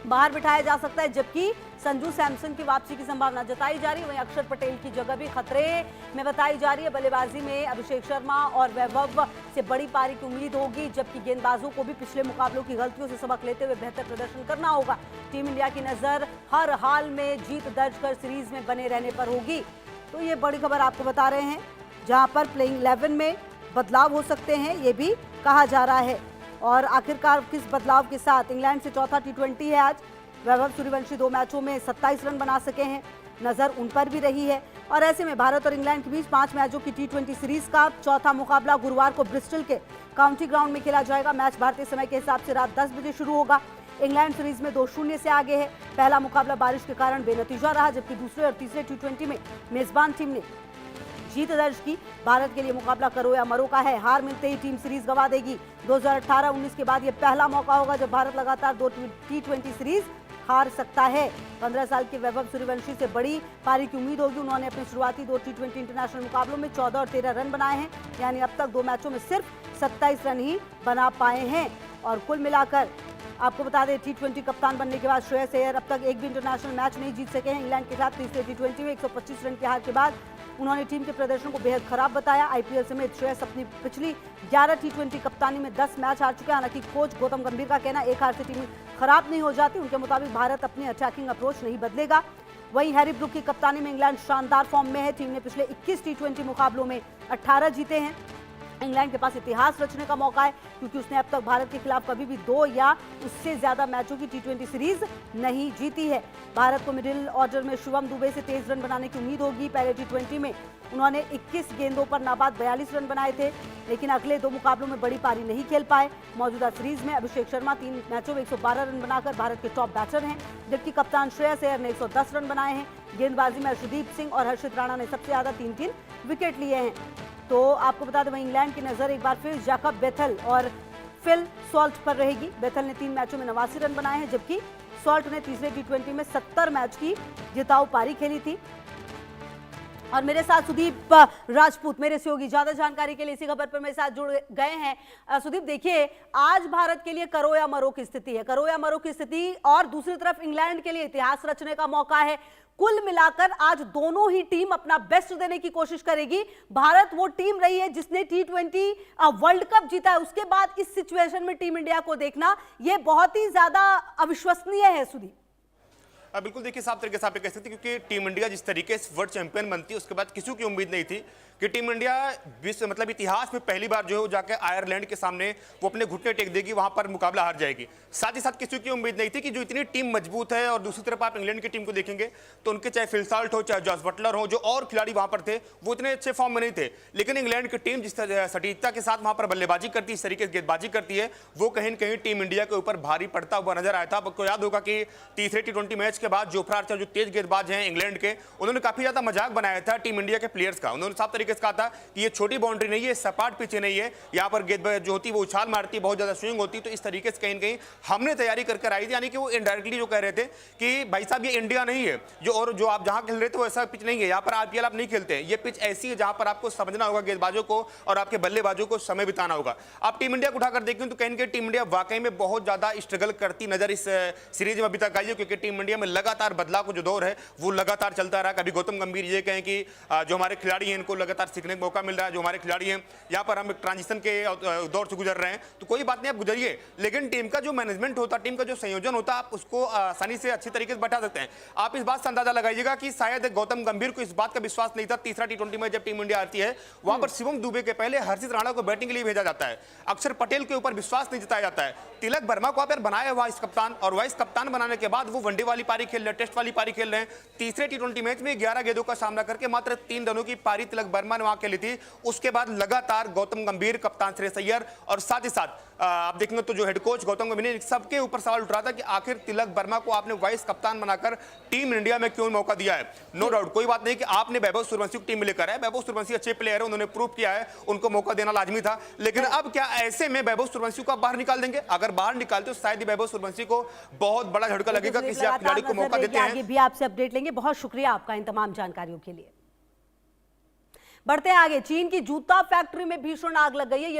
बाहर बिठाया जा सकता है, जबकि संजू सैमसन की वापसी की संभावना जताई जा रही है। वहीं अक्षर पटेल की जगह भी खतरे में बताई जा रही है। बल्लेबाजी में अभिषेक शर्मा और वैभव से बड़ी पारी की उम्मीद होगी, जबकि गेंदबाजों को भी पिछले मुकाबलों की गलतियों से सबक लेते हुए बेहतर प्रदर्शन करना होगा। टीम इंडिया की नजर हर हाल में जीत दर्ज कर सीरीज में बने रहने पर होगी। तो ये बड़ी खबर आपको बता रहे हैं, जहां पर प्लेइंग 11 में बदलाव हो सकते हैं, ये भी कहा जा रहा है। और आखिरकार किस बदलाव के साथ इंग्लैंड से चौथा T20 है आज। वैभव सूर्यवंशी 2 मैचों में 27 रन बना सके हैं, नजर उन पर भी रही है। और ऐसे में भारत और इंग्लैंड के बीच 5 मैचों की T20 सीरीज का चौथा मुकाबला गुरुवार को ब्रिस्टल के काउंटी ग्राउंड में खेला जाएगा। मैच भारतीय समय के हिसाब से रात 10 बजे शुरू होगा। इंग्लैंड सीरीज में 2-0 से आगे है। पहला मुकाबला बारिश के कारण बेनतीजा रहा, जबकि दूसरे और तीसरे T20 में मेजबान टीम ने जीत दर्ज की। भारत के लिए मुकाबला करो या मरो का है। हार मिलते ही टीम सीरीज गंवा देगी। 2018-19 के बाद यह पहला मौका होगा जब भारत लगातार 2 T20 सीरीज हार सकता है। 15 साल के वैभव सूर्यवंशी से बड़ी पारी की उम्मीद होगी। उन्होंने अपने शुरुआती 2 T20 इंटरनेशनल मुकाबलों में 14 और 13 रन बनाए हैं, यानी अब तक 2 मैचों में सिर्फ 27 रन ही बना पाए हैं। और कुल मिलाकर आपको बता दें, T20 कप्तान बनने के बाद श्रेयस अय्यर अब तक एक भी इंटरनेशनल मैच नहीं जीत सके हैं। इंग्लैंड के साथ तीसरे T20 में 125 रन की हार के बाद उन्होंने टीम के प्रदर्शन को बेहद खराब बताया। IPL समेत श्रेयस अपनी पिछली 11 T20 कप्तानी में 10 मैच हार चुके हैं। हालांकि कोच गौतम गंभीर का कहना, एक हार से टीम खराब नहीं हो जाती। उनके मुताबिक भारत अपनी अटैकिंग अप्रोच नहीं बदलेगा। वहीं हैरी ब्रूक की कप्तानी में इंग्लैंड शानदार फॉर्म में है। टीम ने पिछले 21 T20 मुकाबलों में 18 जीते हैं। इंग्लैंड के पास इतिहास रचने का मौका है, क्योंकि उसने अब तक भारत के खिलाफ कभी भी 2 या उससे ज्यादा मैचों की T20 सीरीज नहीं जीती है। भारत को मिडिल ऑर्डर में शिवम दुबे से 23 रन बनाने की उम्मीद होगी। पहले T20 में उन्होंने 21 गेंदों पर नाबाद 42 रन बनाए थे, लेकिन अगले 2 मुकाबलों में बड़ी पारी नहीं खेल पाए। मौजूदा सीरीज में अभिषेक शर्मा 3 मैचों में 112 रन बनाकर भारत के टॉप बैटर हैं, जबकि कप्तान श्रेयस अय्यर ने 110 रन बनाए हैं। गेंदबाजी में अर्शदीप सिंह और हर्षित राणा ने सबसे ज्यादा 3-3 विकेट लिए हैं। तो आपको बता दें, वहीं इंग्लैंड की नजर एक बार फिर जैकब बेथल और फिल सॉल्ट पर रहेगी। बेथल ने 3 मैचों में 89 रन बनाए हैं, जबकि सॉल्ट ने तीसरे T20 में 70 मैच की जिताऊ पारी खेली थी। और मेरे साथ सुदीप राजपूत मेरे सहयोगी, ज्यादा जानकारी के लिए इसी खबर पर मेरे साथ जुड़ गए हैं। सुदीप, देखिए, आज भारत के लिए करो या मरो की स्थिति है, करो या मरो की स्थिति, और दूसरी तरफ इंग्लैंड के लिए इतिहास रचने का मौका है। कुल मिलाकर आज दोनों ही टीम अपना बेस्ट देने की कोशिश करेगी। भारत वो टीम रही है जिसने T20 वर्ल्ड कप जीता है, उसके बाद इस सिचुएशन में टीम इंडिया को देखना यह बहुत ही ज्यादा अविश्वसनीय है। सुदीप, बिल्कुल, देखिए, साफ तरीके से आप कह सकते हैं, क्योंकि टीम इंडिया जिस तरीके से वर्ल्ड चैंपियन बनती है, उसके बाद किसी की उम्मीद नहीं थी कि टीम इंडिया विश्व मतलब इतिहास में पहली बार जो है जाके आयरलैंड के सामने वो अपने घुटने टेक देगी, वहां पर मुकाबला हार जाएगी। साथ ही साथ किसी की उम्मीद नहीं थी कि जो इतनी टीम मजबूत है, और दूसरी तरफ आप इंग्लैंड की टीम को देखेंगे तो उनके चाहे फिल सॉल्ट हो, चाहे जॉस बटलर हो, जो और खिलाड़ी वहां पर थे, वो इतने अच्छे फॉर्म में नहीं थे। लेकिन इंग्लैंड की टीम जिस सटीकता के साथ वहां पर बल्लेबाजी करती है, इस तरीके से गेंदबाजी करती है, वो कहीं न कहीं टीम इंडिया के ऊपर भारी पड़ता हुआ नजर आया था। आपको याद होगा कि तीसरे T20 मैच के बाद जोफ्रा आर्चर, जो तेज गेंदबाज हैं इंग्लैंड के, उन्होंने काफी ज्यादा मजाक बनाया था टीम इंडिया के प्लेयर्स का। उन्होंने साफ तरीके से कहा था कि ये छोटी बाउंड्री नहीं है, सपाट पिच नहीं है, यहाँ पर गेंद जो होती है वो उछाल मारती है, बहुत ज्यादा स्विंग होती है। तो इस तरीके से कहीं न कहीं हमने तैयारी करके आई थी, यानी कि वो इनडायरेक्टली जो कह रहे थे कि भाई साहब ये इंडिया नहीं है, जो आप जहां खेल रहे थे वो ऐसा पिच नहीं है, यहाँ पर IPL आप नहीं खेलते हैं, ये पिच ऐसी है जहां पर आपको समझना होगा गेंदबाजों को और आपके बल्लेबाजों को समय बिताना होगा। आप टीम इंडिया को उठाकर देखें तो कहीं न कहीं टीम इंडिया वाकई में बहुत ज्यादा स्ट्रगल करती नजर इस सीरीज में अभी तक आई है, क्योंकि टीम इंडिया में लगातार बदलाव का जो दौर है वो लगातार चलता रहा। कभी गौतम गंभीर ये कहें कि जो हमारे खिलाड़ी हैं इनको लगातार सीखने का मौका मिल रहा है, जो हमारे खिलाड़ी हैं यहाँ पर हम एक ट्रांजिशन के दौर से गुजर रहे हैं, तो कोई बात नहीं, आप गुजरिए, लेकिन टीम का जो मैनेजमेंट होता है, टीम का जो संयोजन होता है, आप उसको आसानी से अच्छी तरीके से बैठा सकते हैं। आप इस बात से अंदाजा लगाइएगा कि शायद गौतम गंभीर को इस बात का विश्वास नहीं था। तीसरा T20 में जब टीम इंडिया आती है, वहां पर शिवम दुबे के पहले हर्षित राणा को बैटिंग के लिए भेजा जाता है, अक्षर पटेल के ऊपर विश्वास नहीं जताया जाता है, तिलक वर्मा को आप बनाया वाइस कप्तान, और वाइस कप्तान बनाने के बाद वो वनडे वाली पारी खेल रहे हैं, टेस्ट वाली पारी खेल रहे हैं। तीसरे T20 मैच में 11 गेंदों का सामना करके मात्र 3 रनों की पारी तिलक वर्मा ने वहां खेली थी। उसके बाद लगातार गौतम गंभीर, कप्तान श्रेयस अय्यर, और साथ ही साथ आप देखेंगे तो जो हेड कोच गौतम गंभीर, सबके ऊपर सवाल उठ रहा था कि आखिर तिलक वर्मा को आपने वाइस कप्तान बनाकर टीम इंडिया में क्यों मौका दिया है। नो डाउट, कोई बात नहीं कि आपने वैभव सूर्यवंशी को टीम में लेकर आए, वैभव सूर्यवंशी अच्छे प्लेयर है, उन्होंने प्रूव किया है, उनको मौका देना लाजमी था। लेकिन अब क्या ऐसे में वैभव सूर्यवंशी को आप बाहर निकाल देंगे? अगर बाहर निकालते तो शायद वैभव सूर्यवंशी को बहुत बड़ा झटका लगेगा, किसी आप खिलाड़ी को मौका देते हैं। आगे भी आपसे अपडेट लेंगे। बहुत शुक्रिया आपका इन तमाम जानकारियों के लिए। बढ़ते हैं आगे। चीन की जूता फैक्ट्री में भीषण आग लग गई है।